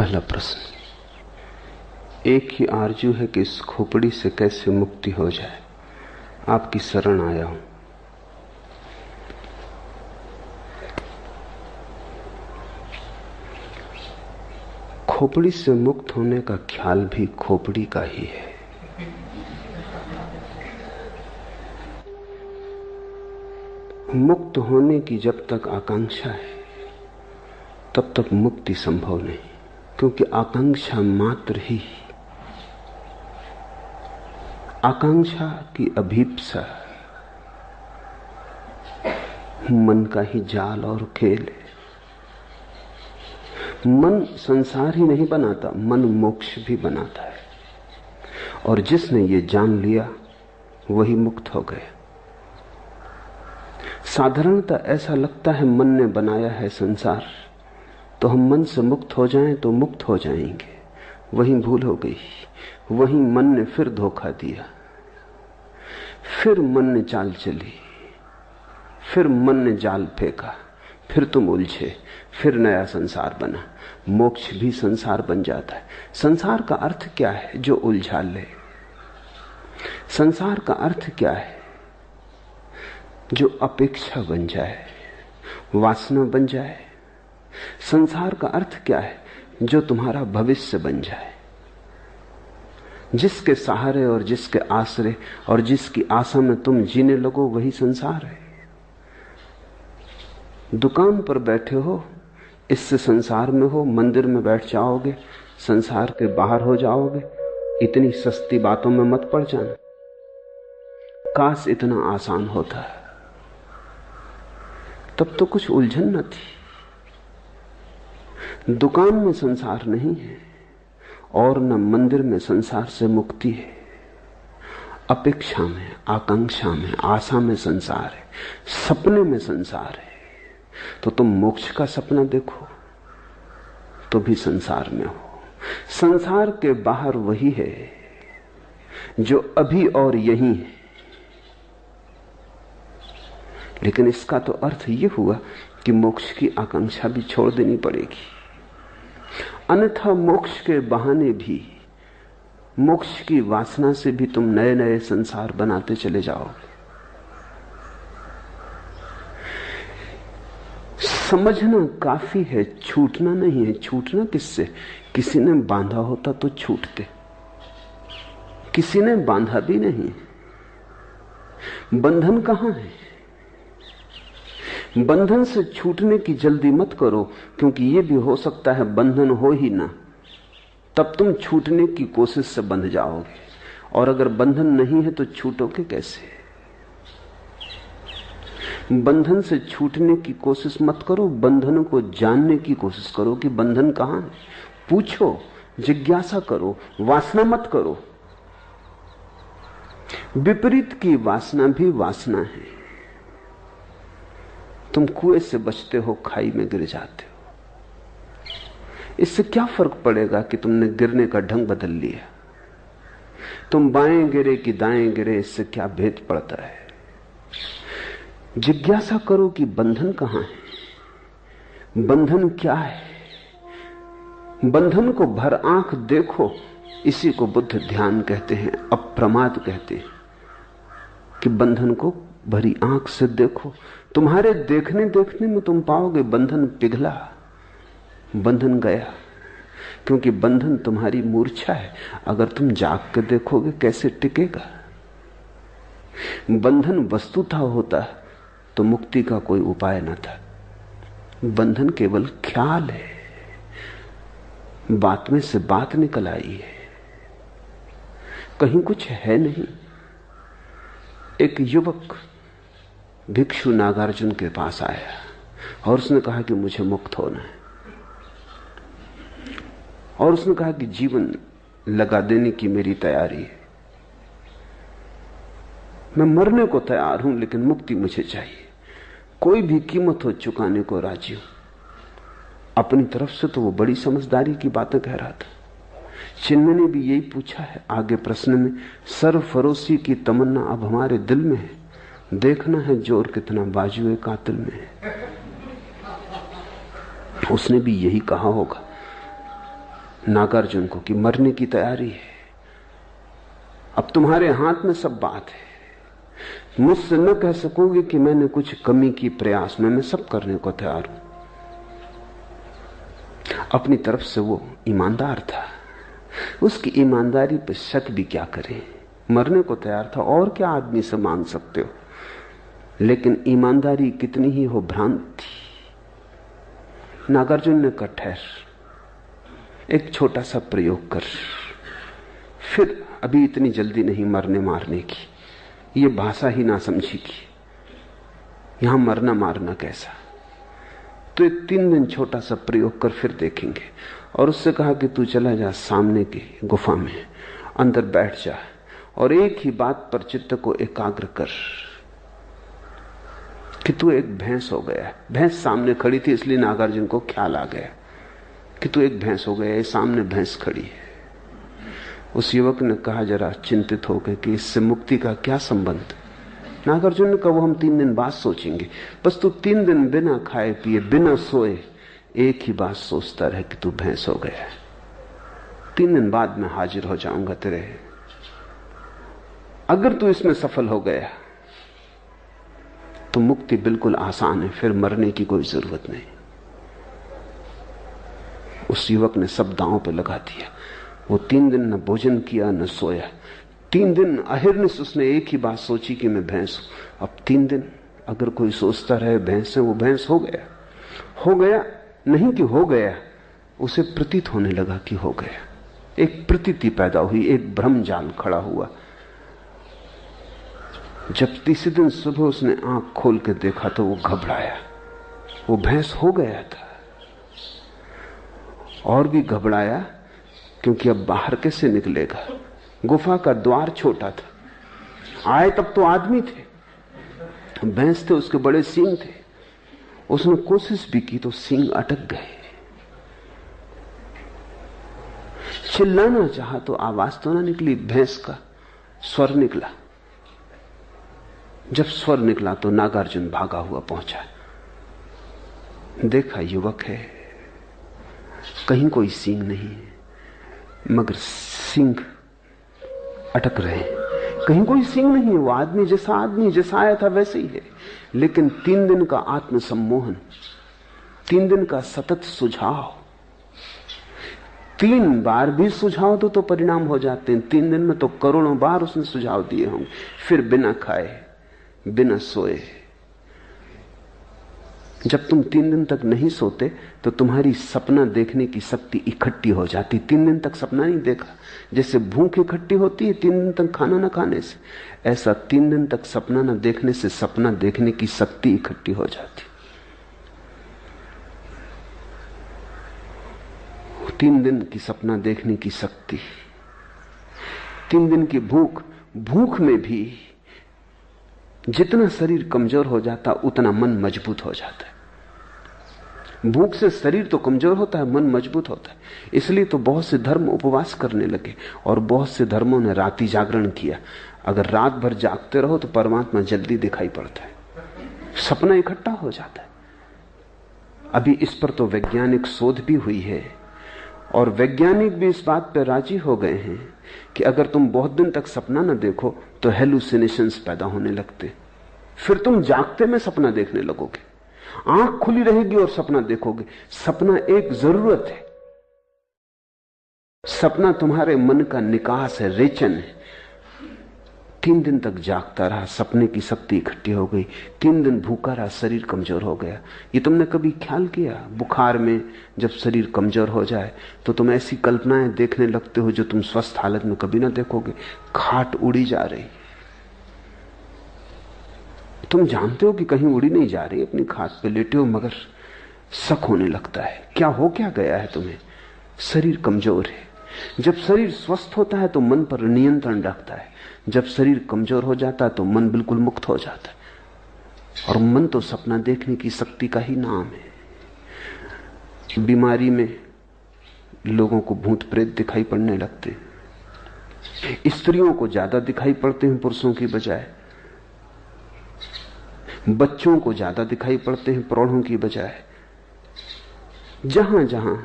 पहला प्रश्न। एक ही आरजू है कि इस खोपड़ी से कैसे मुक्ति हो जाए। आपकी शरण आया हूं। खोपड़ी से मुक्त होने का ख्याल भी खोपड़ी का ही है। मुक्त होने की जब तक आकांक्षा है तब तक मुक्ति संभव नहीं, क्योंकि आकांक्षा मात्र ही, आकांक्षा की अभीप्सा मन का ही जाल और खेल है। मन संसार ही नहीं बनाता, मन मोक्ष भी बनाता है। और जिसने ये जान लिया वही मुक्त हो गया। साधारणतः ऐसा लगता है मन ने बनाया है संसार, तो हम मन से मुक्त हो जाएं तो मुक्त हो जाएंगे। वही भूल हो गई। वही मन ने फिर धोखा दिया, फिर मन ने चाल चली, फिर मन ने जाल फेंका, फिर तुम उलझे, फिर नया संसार बना। मोक्ष भी संसार बन जाता है। संसार का अर्थ क्या है? जो उलझा ले। संसार का अर्थ क्या है? जो अपेक्षा बन जाए, वासना बन जाए। संसार का अर्थ क्या है? जो तुम्हारा भविष्य बन जाए। जिसके सहारे और जिसके आश्रय और जिसकी आशा में तुम जीने लगो, वही संसार है। दुकान पर बैठे हो, इससे संसार में हो। मंदिर में बैठ जाओगे, संसार के बाहर हो जाओगे। इतनी सस्ती बातों में मत पड़ जाना। काश इतना आसान होता, तब तो कुछ उलझन न थी। दुकान में संसार नहीं है और न मंदिर में संसार से मुक्ति है। अपेक्षा में, आकांक्षा में, आशा में संसार है, सपने में संसार है। तो तुम मोक्ष का सपना देखो तो भी संसार में हो। संसार के बाहर वही है जो अभी और यहीं है। लेकिन इसका तो अर्थ यह हुआ कि मोक्ष की आकांक्षा भी छोड़ देनी पड़ेगी। अन्यथा मोक्ष के बहाने भी, मोक्ष की वासना से भी तुम नए नए संसार बनाते चले जाओगे। समझना काफी है, छूटना नहीं है। छूटना किससे? किसी ने बांधा होता तो छूटते, किसी ने बांधा भी नहीं। बंधन कहां है? बंधन से छूटने की जल्दी मत करो, क्योंकि यह भी हो सकता है बंधन हो ही ना, तब तुम छूटने की कोशिश से बंध जाओगे। और अगर बंधन नहीं है तो छूटोगे कैसे? बंधन से छूटने की कोशिश मत करो, बंधन को जानने की कोशिश करो कि बंधन कहां है। पूछो, जिज्ञासा करो, वासना मत करो। विपरीत की वासना भी वासना है। तुम कुएं से बचते हो, खाई में गिर जाते हो। इससे क्या फर्क पड़ेगा कि तुमने गिरने का ढंग बदल लिया? तुम बाएं गिरे कि दाएं गिरे, इससे क्या भेद पड़ता है? जिज्ञासा करो कि बंधन कहां है, बंधन क्या है। बंधन को भर आंख देखो। इसी को बुद्ध ध्यान कहते हैं, अप्रमाद कहते हैं कि बंधन को भरी आंख से देखो। तुम्हारे देखने देखने में तुम पाओगे बंधन पिघला, बंधन गया। क्योंकि बंधन तुम्हारी मूर्छा है। अगर तुम जाग के देखोगे कैसे टिकेगा? बंधन वस्तुतः होता तो मुक्ति का कोई उपाय न था। बंधन केवल ख्याल है, बात में से बात निकल आई है, कहीं कुछ है नहीं। एक युवक भिक्षु नागार्जुन के पास आया और उसने कहा कि मुझे मुक्त होना है। और उसने कहा कि जीवन लगा देने की मेरी तैयारी है, मैं मरने को तैयार हूं, लेकिन मुक्ति मुझे चाहिए। कोई भी कीमत हो चुकाने को राजी हूं। अपनी तरफ से तो वो बड़ी समझदारी की बातें कह रहा था। चिन्मय ने भी यही पूछा है आगे प्रश्न में। सरफरोशी की तमन्ना अब हमारे दिल में है, देखना है जोर कितना बाजुए कातिल में है। उसने भी यही कहा होगा। नागार्जुन को कि मरने की तैयारी है, अब तुम्हारे हाथ में सब बात है। मुझसे न कह सकोगे कि मैंने कुछ कमी की प्रयास में, मैं सब करने को तैयार हूं। अपनी तरफ से वो ईमानदार था, उसकी ईमानदारी पर शक भी क्या करे। मरने को तैयार था, और क्या आदमी से मांग सकते हो। लेकिन ईमानदारी कितनी ही हो भ्रांत थी। नागार्जुन ने कहा ठहर, एक छोटा सा प्रयोग कर, फिर अभी इतनी जल्दी नहीं मरने मारने की, ये भाषा ही ना समझेगी, यहां मरना मारना कैसा। तो एक 3 दिन छोटा सा प्रयोग कर, फिर देखेंगे। और उससे कहा कि तू चला जा सामने की गुफा में, अंदर बैठ जा और एक ही बात पर चित्त को एकाग्र कर कि तू एक भैंस हो गया। भैंस सामने खड़ी थी, इसलिए नागार्जुन को ख्याल आ गया कि तू एक भैंस हो गया, सामने भैंस खड़ी है। उस युवक ने कहा जरा चिंतित होकर कि इससे मुक्ति का क्या संबंध। नागार्जुन ने कहा वो हम 3 दिन बाद सोचेंगे, बस तू 3 दिन बिना खाए पिए बिना सोए एक ही बात सोचता रहे कि तू भैंस हो गया है। 3 दिन बाद मैं हाजिर हो जाऊंगा तेरे। अगर तू इसमें सफल हो गया तो मुक्ति बिल्कुल आसान है, फिर मरने की कोई जरूरत नहीं। उस युवक ने सब दांव पे लगा दिया। वो 3 दिन न भोजन किया न सोया। 3 दिन अहिर्निश उसने एक ही बात सोची कि मैं भैंस हूं। अब 3 दिन अगर कोई सोचता रहे भैंस है, वो भैंस हो गया। हो गया नहीं कि हो गया, उसे प्रतीत होने लगा कि हो गया। एक प्रतीति पैदा हुई, एक भ्रम जाल खड़ा हुआ। जब तीसरे दिन सुबह उसने आंख खोल के देखा तो वो घबराया, वो भैंस हो गया था। और भी घबराया क्योंकि अब बाहर कैसे निकलेगा। गुफा का द्वार छोटा था, आए तब तो आदमी थे, भैंस थे, उसके बड़े सींग थे। उसने कोशिश भी की तो सींग अटक गए। चिल्लाना चाहा तो आवाज तो ना निकली, भैंस का स्वर निकला। जब स्वर निकला तो नागार्जुन भागा हुआ पहुंचा। देखा युवक है, कहीं कोई सींग नहीं है, मगर सींग अटक रहे हैं। कहीं कोई सींग नहीं है, वो आदमी जैसा आया था वैसे ही है। लेकिन 3 दिन का आत्मसम्मोहन, 3 दिन का सतत सुझाव, 3 बार भी सुझाव दो तो परिणाम हो जाते हैं। 3 दिन में तो करोड़ों बार उसने सुझाव दिए होंगे। फिर बिना खाए बिना सोए। जब तुम 3 दिन तक नहीं सोते तो तुम्हारी सपना देखने की शक्ति इकट्ठी हो जाती। 3 दिन तक सपना नहीं देखा, जैसे भूख इकट्ठी होती है 3 दिन तक खाना ना खाने से, ऐसा 3 दिन तक सपना ना देखने से सपना देखने की शक्ति इकट्ठी हो जाती। 3 दिन की सपना देखने की शक्ति, 3 दिन की भूख में भी जितना शरीर कमजोर हो जाता उतना मन मजबूत हो जाता है। भूख से शरीर तो कमजोर होता है, मन मजबूत होता है। इसलिए तो बहुत से धर्म उपवास करने लगे और बहुत से धर्मों ने रात्रि जागरण किया। अगर रात भर जागते रहो तो परमात्मा जल्दी दिखाई पड़ता है, सपना इकट्ठा हो जाता है। अभी इस पर तो वैज्ञानिक शोध भी हुई है और वैज्ञानिक भी इस बात पर राजी हो गए हैं कि अगर तुम बहुत दिन तक सपना न देखो तो हेलुसिनेशंस पैदा होने लगते, फिर तुम जागते में सपना देखने लगोगे, आंख खुली रहेगी और सपना देखोगे। सपना एक जरूरत है, सपना तुम्हारे मन का निकास है, रेचन है। 3 दिन तक जागता रहा, सपने की शक्ति इकट्ठी हो गई। 3 दिन भूखा रहा, शरीर कमजोर हो गया। ये तुमने कभी ख्याल किया, बुखार में जब शरीर कमजोर हो जाए तो तुम ऐसी कल्पनाएं देखने लगते हो जो तुम स्वस्थ हालत में कभी ना देखोगे। खाट उड़ी जा रही, तुम जानते हो कि कहीं उड़ी नहीं जा रही, अपनी खाट पे लेटे हो, मगर शक होने लगता है क्या गया है तुम्हें। शरीर कमजोर है। जब शरीर स्वस्थ होता है तो मन पर नियंत्रण रखता है, जब शरीर कमजोर हो जाता है तो मन बिल्कुल मुक्त हो जाता है। और मन तो सपना देखने की शक्ति का ही नाम है। बीमारी में लोगों को भूत प्रेत दिखाई पड़ने लगते हैं, स्त्रियों को ज्यादा दिखाई पड़ते हैं पुरुषों की बजाय, बच्चों को ज्यादा दिखाई पड़ते हैं प्रौढ़ों की बजाय। जहां जहां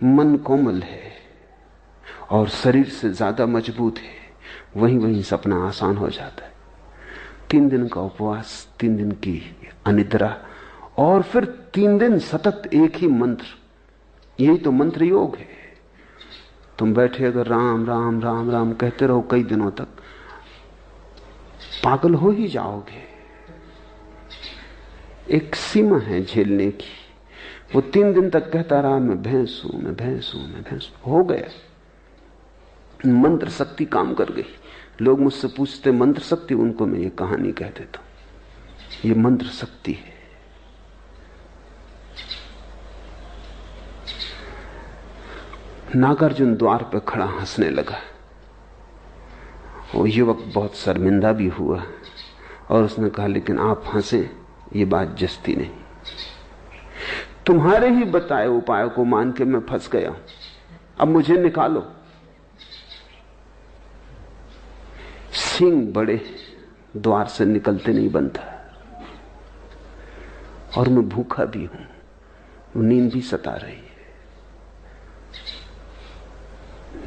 मन कोमल है और शरीर से ज्यादा मजबूत है, वहीं वहीं सपना आसान हो जाता है। 3 दिन का उपवास, 3 दिन की अनिद्रा, और फिर 3 दिन सतत एक ही मंत्र। यही तो मंत्र योग है। तुम बैठे अगर राम राम राम राम कहते रहो कई दिनों तक, पागल हो ही जाओगे। एक सीमा है झेलने की। वो 3 दिन तक कहता रहा मैं भैंस हूं, मैं भैंस हूं, मैं भैंस हूं। हो गया, मंत्र शक्ति काम कर गई। लोग मुझसे पूछते मंत्र शक्ति, उनको मैं ये कहानी कह देता हूं, ये मंत्र शक्ति है। नागार्जुन द्वार पर खड़ा हंसने लगा। वो युवक बहुत शर्मिंदा भी हुआ और उसने कहा लेकिन आप हंसे, ये बात जस्ती नहीं। तुम्हारे ही बताए उपाय को मान के मैं फंस गया हूं, अब मुझे निकालो। सींग बड़े, द्वार से निकलते नहीं बनता, और मैं भूखा भी हूं, नींद भी सता रही है।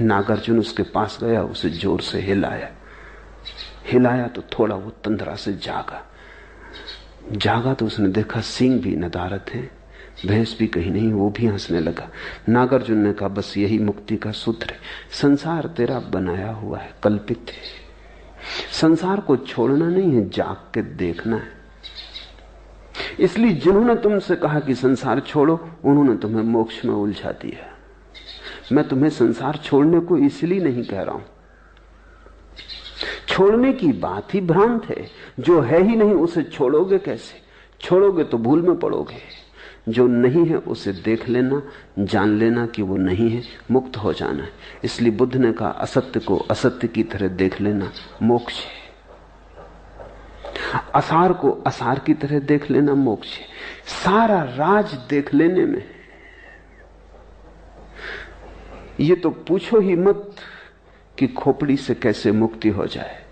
नागार्जुन उसके पास गया, उसे जोर से हिलाया तो थोड़ा वो तंद्रा से जागा तो उसने देखा सींग भी नदारत है, भैंस भी कहीं नहीं। वो भी हंसने लगा। नागार्जुन ने कहा बस यही मुक्ति का सूत्र है। संसार तेरा बनाया हुआ है, कल्पित है। संसार को छोड़ना नहीं है, जाग के देखना है। इसलिए जिन्होंने तुमसे कहा कि संसार छोड़ो, उन्होंने तुम्हें मोक्ष में उलझा दिया। मैं तुम्हें संसार छोड़ने को इसलिए नहीं कह रहा हूं। छोड़ने की बात ही भ्रांत है। जो है ही नहीं उसे छोड़ोगे कैसे? छोड़ोगे तो भूल में पड़ोगे। जो नहीं है उसे देख लेना, जान लेना कि वो नहीं है, मुक्त हो जाना है। इसलिए बुद्ध ने कहा असत्य को असत्य की तरह देख लेना मोक्ष है, असार को असार की तरह देख लेना मोक्ष है। सारा राज देख लेने में। ये तो पूछो ही मत कि खोपड़ी से कैसे मुक्ति हो जाए।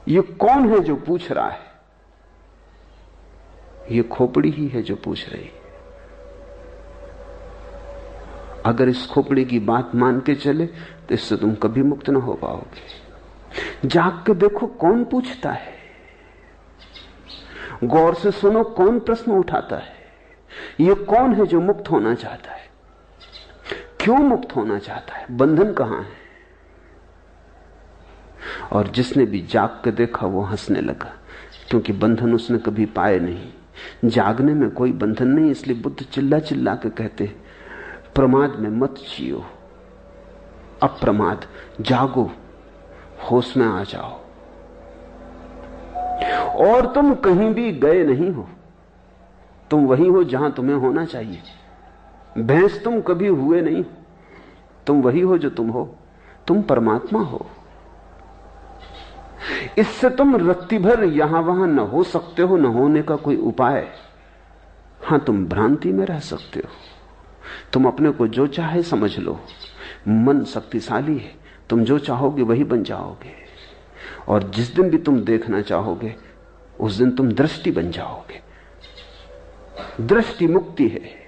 ये कौन है जो पूछ रहा है? ये खोपड़ी ही है जो पूछ रही है। अगर इस खोपड़ी की बात मान के चले तो इससे तुम कभी मुक्त ना हो पाओगे। जाग के देखो कौन पूछता है, गौर से सुनो कौन प्रश्न उठाता है। ये कौन है जो मुक्त होना चाहता है? क्यों मुक्त होना चाहता है? बंधन कहां है? और जिसने भी जाग के देखा वो हंसने लगा, क्योंकि बंधन उसने कभी पाए नहीं। जागने में कोई बंधन नहीं। इसलिए बुद्ध चिल्ला चिल्ला के कहते हैं प्रमाद में मत जियो, अप्रमाद, जागो, होश में आ जाओ। और तुम कहीं भी गए नहीं हो, तुम वही हो जहां तुम्हें होना चाहिए। भैंस तुम कभी हुए नहीं, तुम वही हो जो तुम हो। तुम परमात्मा हो। इससे तुम रत्ती भर यहां वहां न हो सकते हो, न होने का कोई उपाय। हां, तुम भ्रांति में रह सकते हो। तुम अपने को जो चाहे समझ लो। मन शक्तिशाली है, तुम जो चाहोगे वही बन जाओगे। और जिस दिन भी तुम देखना चाहोगे उस दिन तुम दृष्टि बन जाओगे। दृष्टि मुक्ति है।